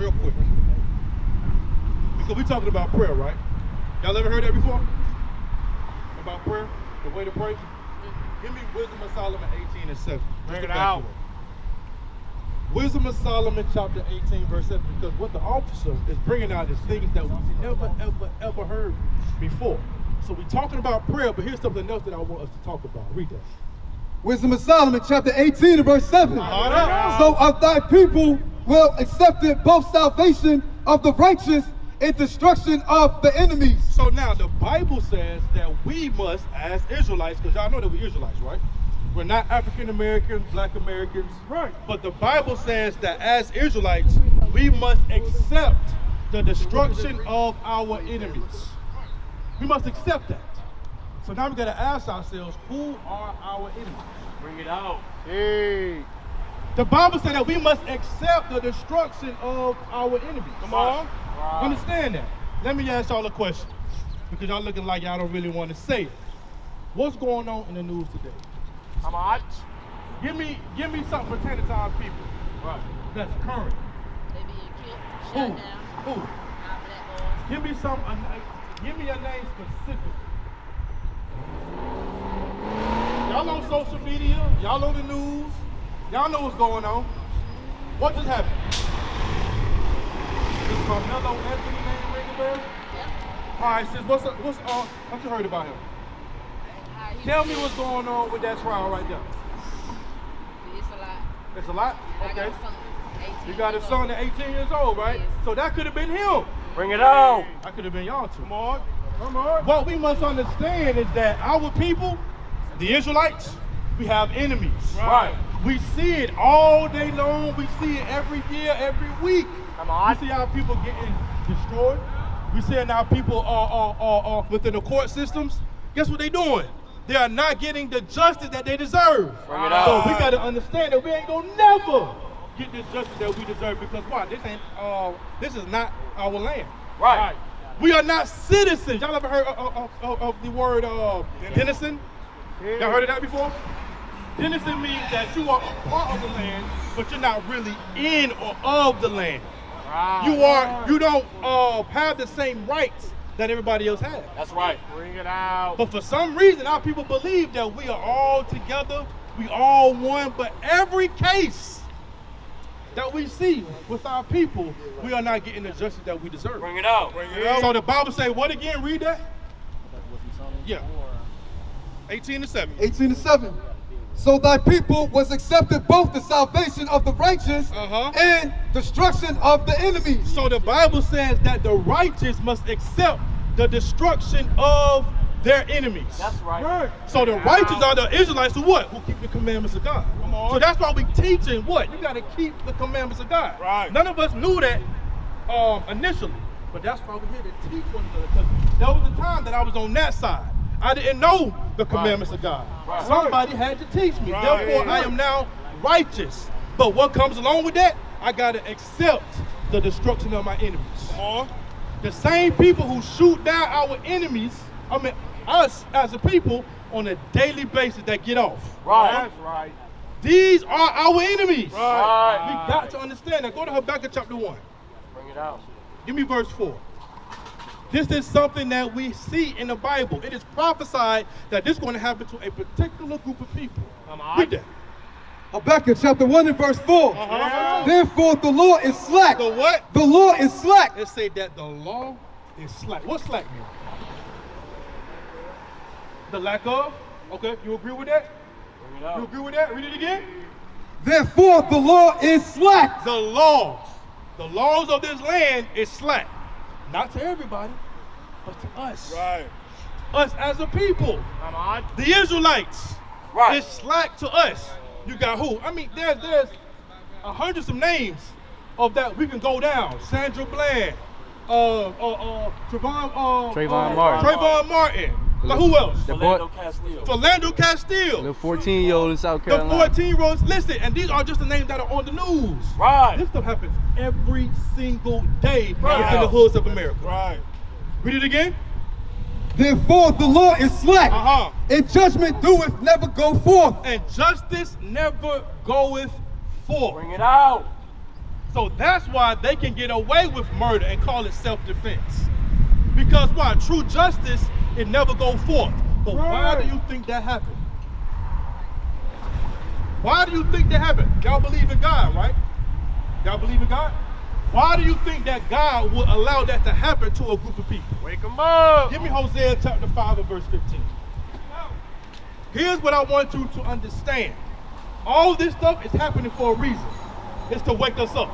real quick. Because we're talking about prayer, right? Y'all ever heard that before? About prayer? The way to pray? Give me Wisdom of Solomon 18:7. Bring it out. Wisdom of Solomon chapter 18 verse 7, because what the officer is bringing out is things that we ever heard before. So we're talking about prayer, but here's something else that I want us to talk about. Read that. Wisdom of Solomon chapter 18 and verse 7. So of thy people will accept it both salvation of the righteous and destruction of the enemies. So now the Bible says that we must, as Israelites, because y'all know that we're Israelites, right? We're not African Americans, Black Americans. Right. But the Bible says that as Israelites, we must accept the destruction of our enemies. We must accept that. So now we got to ask ourselves, who are our enemies? Bring it out. Hey. The Bible says that we must accept the destruction of our enemies. Come on. Right. Understand that? Let me ask y'all a question, because y'all looking like y'all don't really want to say it. What's going on in the news today? Come on. Give me something pertaining to our people. Right. That's current. They being killed, shut down. Who? Our black boys. Give me some. Give me a name specific. Y'all on social media. Y'all on the news. Y'all know what's going on. What just happened? Is Carmelo Anthony name ring a bell? Yep. All right, sis. What you heard about him? Tell me what's going on with that trial right there. It's a lot. It's a lot? I Okay. got a son, 18 You got a years son old. at 18 years old, right? Yes. So that could have been him. Bring it out. That could have been y'all too. Come on. Come on. What we must understand is that our people, the Israelites, we have enemies. Right. We see it all day long. We see it every year, every week. Come on. We see our people getting destroyed. We see our people are within the court systems. Guess what they're doing? They are not getting the justice that they deserve. Bring it out. So we got to understand that we ain't gonna never get this justice that we deserve, because why? This is not our land. Right. We are not citizens. Y'all ever heard of the word denizen? Y'all heard of that before? Denizen means that you are a part of the land, but you're not really in or of the land. Right. You don't have the same rights that everybody else has. That's right. Bring it out. But for some reason, our people believe that we are all together, we all one, but every case that we see with our people, we are not getting the justice that we deserve. Bring it out. Bring it out. So the Bible say what again? Read that. Yeah. 18:7. 18:7. So thy people was accepted both the salvation of the righteous and destruction of the enemies. So the Bible says that the righteous must accept the destruction of their enemies. That's right. So the righteous are the Israelites who what? Who keep the commandments of God. Come on. So that's why we teaching what? You got to keep the commandments of God. Right. None of us knew that initially, but that's why we're here to teach one another. Because there was a time that I was on that side. I didn't know the commandments of God. Right. Somebody had to teach me. Right. Therefore, I am now righteous. But what comes along with that? I got to accept the destruction of my enemies. Come on. The same people who shoot down our enemies, us as a people, on a daily basis that get off. Right. That's right. These are our enemies. Right. We got to understand that. Go to Habakkuk chapter 1. Bring it out. Give me verse 4. This is something that we see in the Bible. It is prophesied that this is going to happen to a particular group of people. Read that. Habakkuk chapter 1 and verse 4. Therefore the law is slack. The what? The law is slack. It say that the law is slack. What slack mean? The lack of? Okay, you agree with that? Bring it out. You agree with that? Read it again. Therefore the law is slack. The laws of this land is slack. Not to everybody, but to us. Right. Us as a people. Come on. The Israelites. Right. It's slack to us. You got who? I mean, there's hundreds of names of that we can go down. Sandra Bland, Trayvon Martin. Trayvon Martin. Like who else? Philando Castile. Philando Castile. The 14-year-old in South The Carolina. 14-year-olds. Listen, and these are just the names that are on the news. Right. This stuff happens every single day Right. within the hoods of America. Right. Read it again. Therefore the law is slack. And judgment doeth never go forth. And justice never goeth forth. Bring it out. So that's why they can get away with murder and call it self-defense. Because why? True justice, it never go forth. But why do you think that happened? Why do you think that happened? Y'all believe in God, right? Y'all believe in God? Why do you think that God would allow that to happen to a group of people? Wake them up. Give me Hosea chapter 5 and verse 15. Here's what I want you to understand. All this stuff is happening for a reason. It's to wake us up.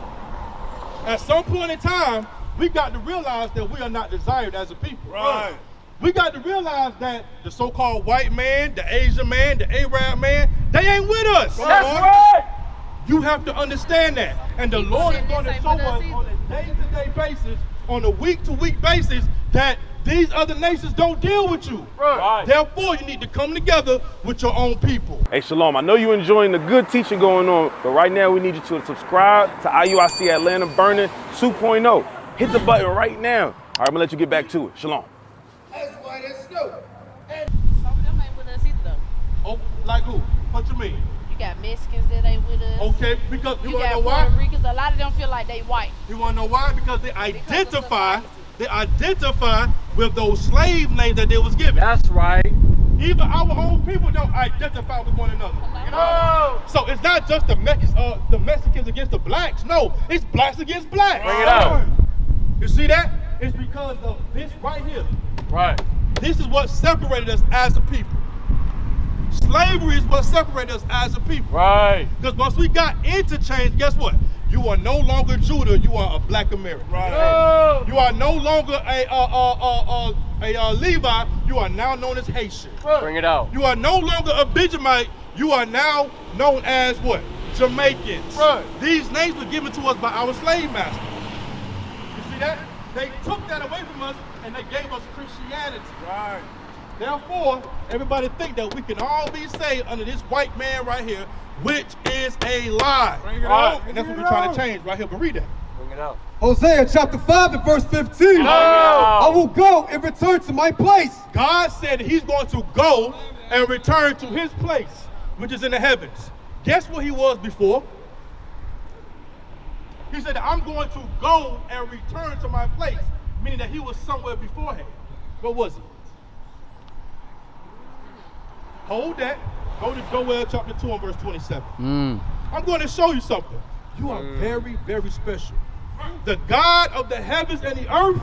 At some point in time, we got to realize that we are not desired as a people. Right. We got to realize that the so-called white man, the Asian man, the Arab man, they ain't with us. That's right. You have to understand that. And the Lord is going to show us on a day-to-day basis, on a week-to-week basis, that these other nations don't deal with you. Right. Therefore, you need to come together with your own people. Hey, Shalom, I know you're enjoying the good teaching going on, but right now we need you to subscribe to IUIC Atlanta Burning 2.0. Hit the button right now. All right, I'm gonna let you get back to it. Shalom. Some of them ain't with us either, though. Oh, like who? What you mean? You got Mexicans that ain't with us. Okay, because you want to know got why? Puerto Ricans. A lot of them feel like they white. You want to know why? Because they of identify, society. with those slave names that they was given. That's right. Even our own people don't identify with one another. You know? So it's not just the Mexicans against the blacks. No, it's blacks against blacks. Bring it out. You see that? It's because of this right here. Right. This is what separated us as a people. Slavery is what separated us as a people. Right. Because once we got interchanged, guess what? You are no longer Judah, you are a black American. Right. You are no longer a Levi, you are now known as Haitian. Bring it out. You are no longer a Benjamite, you are now known as what? Jamaicans. Right. These names were given to us by our slave masters. You see that? They took that away from us and they gave us Christianity. Right. Therefore, everybody think that we can all be saved under this white man right here, which is a lie. Bring it out. And that's what we're trying to change right here. But read that. Bring it out. Hosea chapter 5 and verse 15. No. I will go and return to my place. God said that he's going to go and return to his place, which is in the heavens. Guess where he was before? He said that I'm going to go and return to my place, meaning that he was somewhere beforehand. Where was he? Hold that. Go to Joel chapter 2 and verse 27. I'm going to show you something. You are very, very special. The God of the heavens and the earth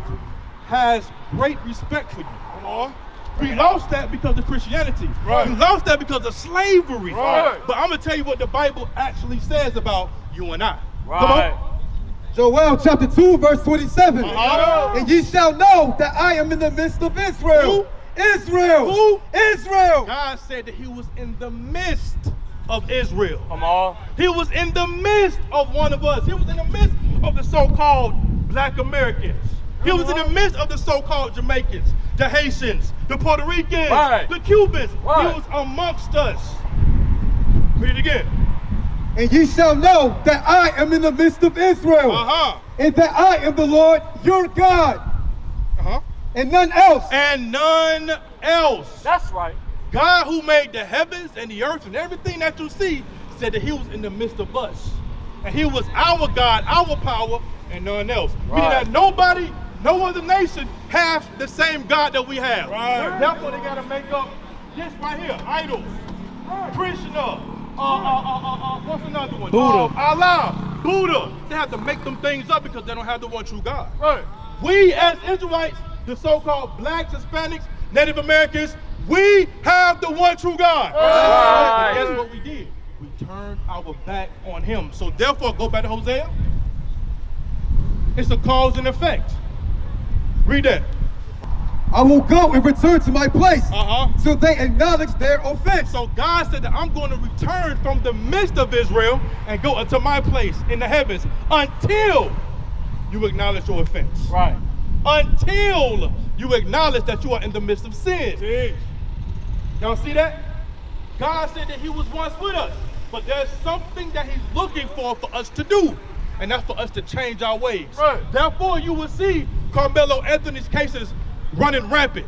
has great respect for you. Come on. We lost that because of Christianity. Right. We lost that because of slavery. Right. But I'm going to tell you what the Bible actually says about you and I. Right. Come on. Joel chapter 2 verse 27. Uh-huh. And ye shall know that I am in the midst of Israel. Who? Israel. Who? Israel. God said that he was in the midst of Israel. Come on. He was in the midst of one of us. He was in the midst of the so-called black Americans. He was in the midst of the so-called Jamaicans, the Haitians, the Puerto Ricans, Right. the Cubans. Right. He was amongst us. Read it again. And ye shall know that I am in the midst of Israel. Uh-huh. And that I am the Lord your God. Uh-huh. And none else. And none else. That's right. God who made the heavens and the earth and everything that you see said that he was in the midst of us. And he was our God, our power, and none else. Meaning Right. that nobody, no other nation has the same God that we have. Right. Therefore they gotta make up this right here, idols, Krishna, what's another one? Buddha. Allah, Buddha. They have to make them things up because they don't have the one true God. Right. We as Israelites, the so-called blacks, Hispanics, Native Americans, we have the one true God. Right. But guess what we did? We turned our back on him. So therefore, go back to Hosea. It's a cause and effect. Read that. I will go and return to my place. Uh-huh. So they acknowledge their offense. So God said that I'm going to return from the midst of Israel and go unto my place in the heavens until you acknowledge your offense. Right. Until you acknowledge that you are in the midst of sin. Y'all see that? God said that he was once with us, but there's something that he's looking for us to do, and that's for us to change our ways. Right. Therefore, you will see Carmelo Anthony's cases running rampant.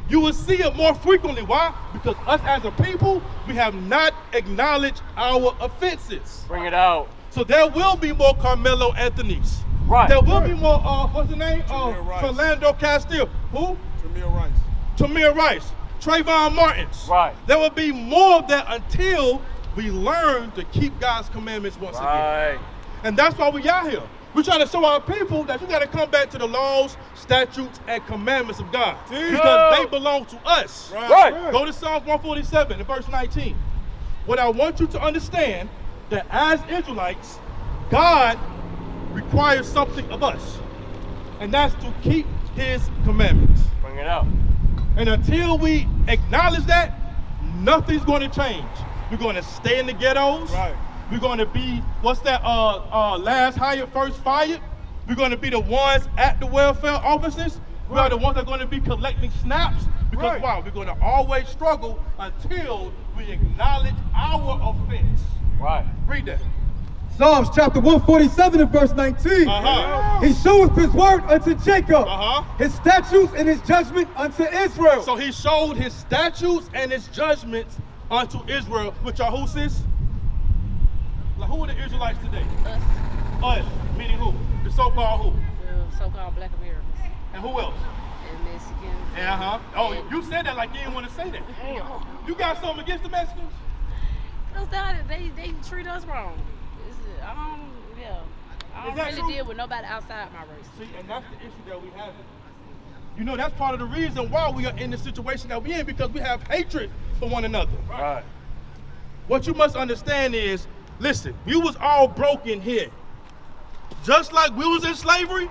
You will see it more frequently. Why? Because us as a people, we have not acknowledged our offenses. Bring it out. So there will be more Carmelo Anthony's. Right. There will be more, what's the name? Rice. Philando Castile. Who? Tamir Rice. Tamir Rice. Trayvon Martins. Right. There will be more of that until we learn to keep God's commandments once again. Right. And that's why we out here. We're trying to show our people that you got to come back to the laws, statutes, and commandments of God. Because they belong to us. Right. Go to Psalms 147 and verse 19. What I want you to understand, that as Israelites, God requires something of us. And that's to keep his commandments. Bring it out. And until we acknowledge that, nothing's going to change. We're going to stay in the ghettos. Right. We're going to be, what's that, last hired, first fired. We're going to be the ones at the welfare offices. We are the ones that are going to be collecting snaps. Because why? We're going to always struggle until we acknowledge our offense. Right. Read that. Psalms chapter 147 and verse 19. He showeth his word unto Jacob, his statutes and his judgment unto Israel. So he showed his statutes and his judgments unto Israel, which are who, sis? Like, who are the Israelites today? Us, Us, meaning who? The so-called who? the so-called Black Americans And who else? and Mexicans. Oh, you said that like you didn't want to say that. You got something against the Mexicans? Because they treat us wrong. I don't that really true? deal with nobody outside my race. See, and that's the issue that we have. You know, that's part of the reason why we are in the situation that we're in, because we have hatred for one another. Right. What you must understand is, listen, we was all broken here. Just like we was in slavery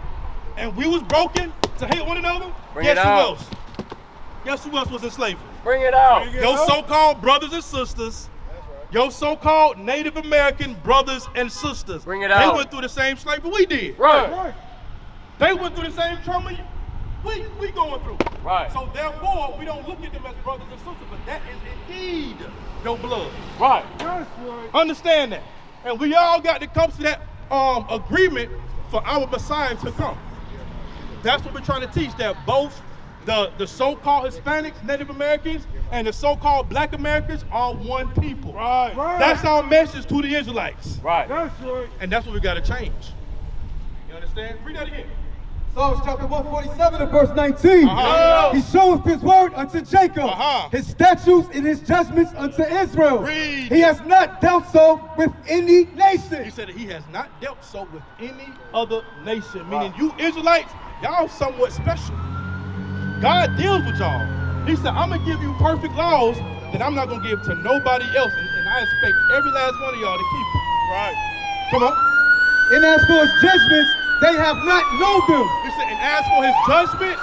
and we was broken to hate one another, Bring guess it who out. else? Guess who else was in slavery? Bring it out. Your so-called brothers and sisters, your so-called Native American brothers and sisters. Bring it They out. went through the same slavery we did. Right. They went through the same trauma we going through. Right. So therefore, we don't look at them as brothers and sisters, but that is indeed your blood. Right. Understand that. And we all got to come to that agreement for our Messiah to come. That's what we're trying to teach, that both the so-called Hispanics, Native Americans, and the so-called Black Americans are one people. Right. That's our message to the Israelites. Right. And that's what we got to change. You understand? Read that again. Psalms chapter 147 and verse 19. He showeth his word unto Jacob, his statutes and his judgments unto Israel. Read. He has not dealt so with any He nation. said that he has not dealt so with any other nation, meaning you Israelites, y'all somewhat special. God deals with y'all. He said, I'm going to give you perfect laws that I'm not going to give to nobody else, and I expect every last one of y'all to keep it. Right. Come on. And as for his judgments, they have not known them. He said, and as for his judgments,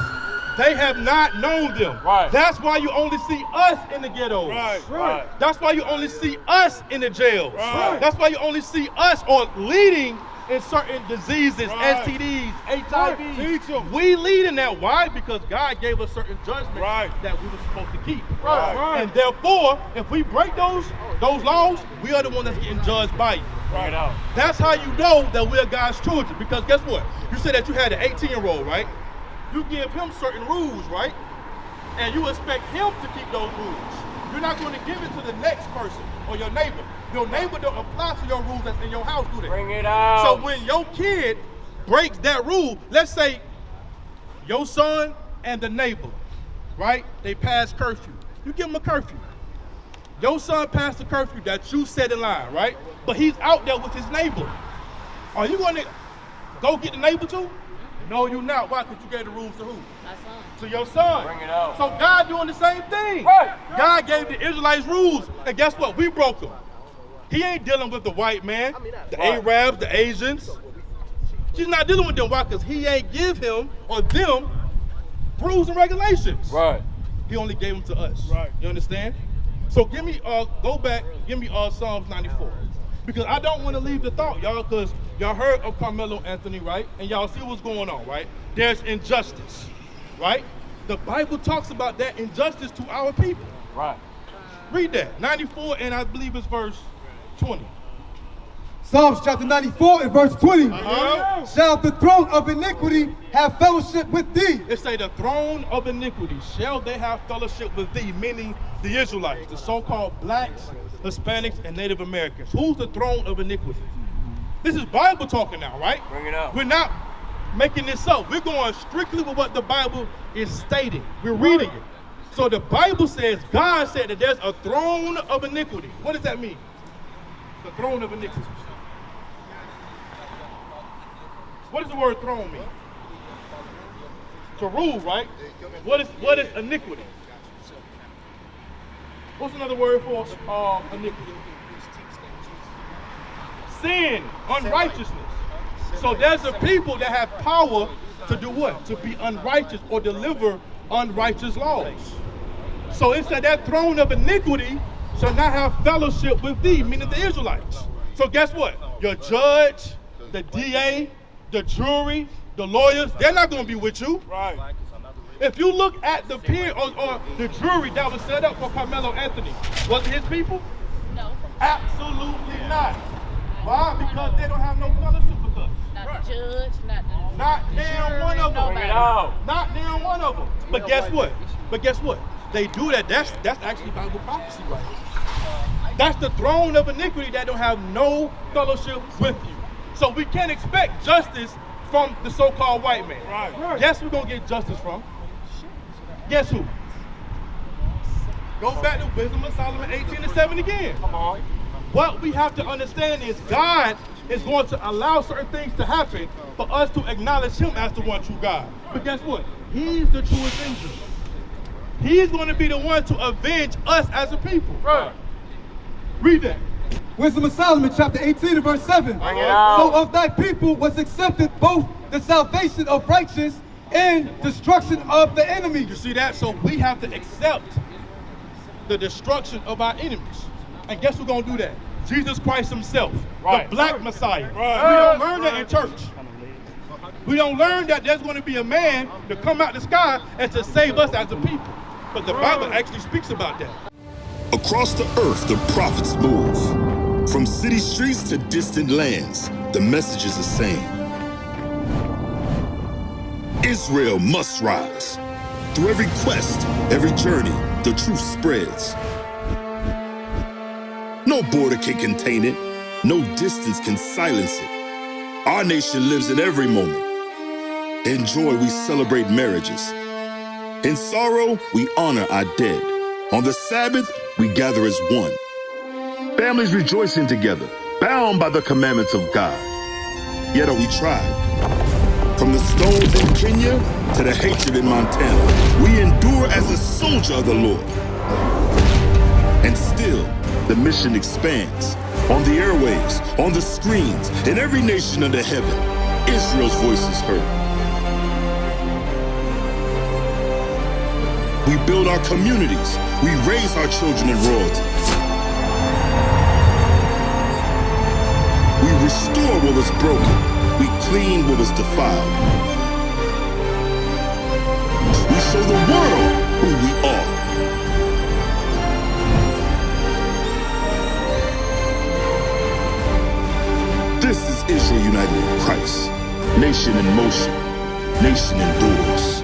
they have not known them. Right. That's why you only see us in the ghettos. Right. That's why you only see us in the jails. Right. That's why you only see us or leading in certain diseases, Right. STDs, HIV. Teach 'em. We lead in that. Why? Because God gave us certain judgments Right. that we were supposed to keep. Right. And therefore, if we break those laws, we are the one that's getting judged by you. Bring it out. That's how you know that we're God's children. Because guess what? You said that you had an 18-year-old, right? You give him certain rules, right? And you expect him to keep those rules. You're not going to give it to the next person or your neighbor. Your neighbor don't apply to your rules that's in your house, do they? Bring it out. So when your kid breaks that rule, let's say your son and the neighbor, right? They pass curfew. You give them a curfew. Your son passed the curfew that you set in line, right? But he's out there with his neighbor. Are you going to go get the neighbor too? No, you're not. Why? Because you gave the rules to who? My son. To your son. Bring it out. So God doing the same thing. Right. God gave the Israelites rules, and guess what? We broke them. He ain't dealing with the white man, the Right. Arabs, the Asians. He's not dealing with them. Why? Because he ain't give him or them rules and regulations. Right. He only gave them to us. Right. You understand? So give me, go back, give me Psalms 94. Because I don't want to leave the thought, y'all, because y'all heard of Carmelo Anthony, right? And y'all see what's going on, right? There's injustice, right? The Bible talks about that injustice to our people. Right. Read that, 94, and I believe it's verse 20. Psalms chapter 94 and verse 20. Uh-huh. Shall the throne of iniquity have fellowship with thee? It say the throne of iniquity, shall they have fellowship with thee, meaning the Israelites, the so-called blacks, Hispanics, and Native Americans. Who's the throne of iniquity? This is Bible talking now, right? Bring it out. We're not making this up. We're going strictly with what the Bible is stating. We're reading it. So the Bible says, God said that there's a throne of iniquity. What does that mean? The throne of iniquity. What does the word throne mean? To rule, right? What is iniquity? What's another word for iniquity? Sin, unrighteousness. So there's a people that have power to do what? To be unrighteous or deliver unrighteous laws. So it said that throne of iniquity shall not have fellowship with thee, meaning the Israelites. So guess what? Your judge, the DA, the jury, the lawyers, they're not going to be with you. Right. If you look at the peer or the jury that was set up for Carmelo Anthony, was it his people? No, Absolutely not. Why? Because they don't have no fellowship with us. not the judge, not the Not damn one of them. Bring it out. Not damn one of them. But guess what? They do that. That's actually Bible prophecy right here. That's the throne of iniquity that don't have no fellowship with you. So we can't expect justice from the so-called white man. Right. Guess who we're gonna get justice from? Guess who? Go back to Wisdom of Solomon 18:7 again. Come on. What we have to understand is God is going to allow certain things to happen for us to acknowledge him as the one true God. But guess what? He's the true avenger. He's going to be the one to avenge us as a people. Right. Read that. Wisdom of Solomon, chapter 18 and verse 7. Bring it out. So of thy people was accepted both the salvation of righteous and destruction of the enemy. You see that? So we have to accept the destruction of our enemies. And guess who's going to do that? Jesus Christ himself, Right. the black Messiah. Right. We don't learn that in church. We don't learn that there's going to be a man to come out the sky and to save us as a people. But the Bible actually speaks about that. Across the earth, the prophets move. From city streets to distant lands, the message is the same. Israel must rise. Through every quest, every journey, the truth spreads. No border can contain it. No distance can silence it. Our nation lives in every moment. In joy, we celebrate marriages. In sorrow, we honor our dead. On the Sabbath, we gather as one. Families rejoicing together, bound by the commandments of God. Yet are we tried. From the stones in Kenya to the hatred in Montana, we endure as a soldier of the Lord. And still, the mission expands. On the airwaves, on the screens, in every nation under heaven, Israel's voice is heard. We build our communities. We raise our children in royalty. We restore what was broken. We clean what was defiled. We show the world who we are. This is Israel united in Christ. Nation in motion. Nation endures.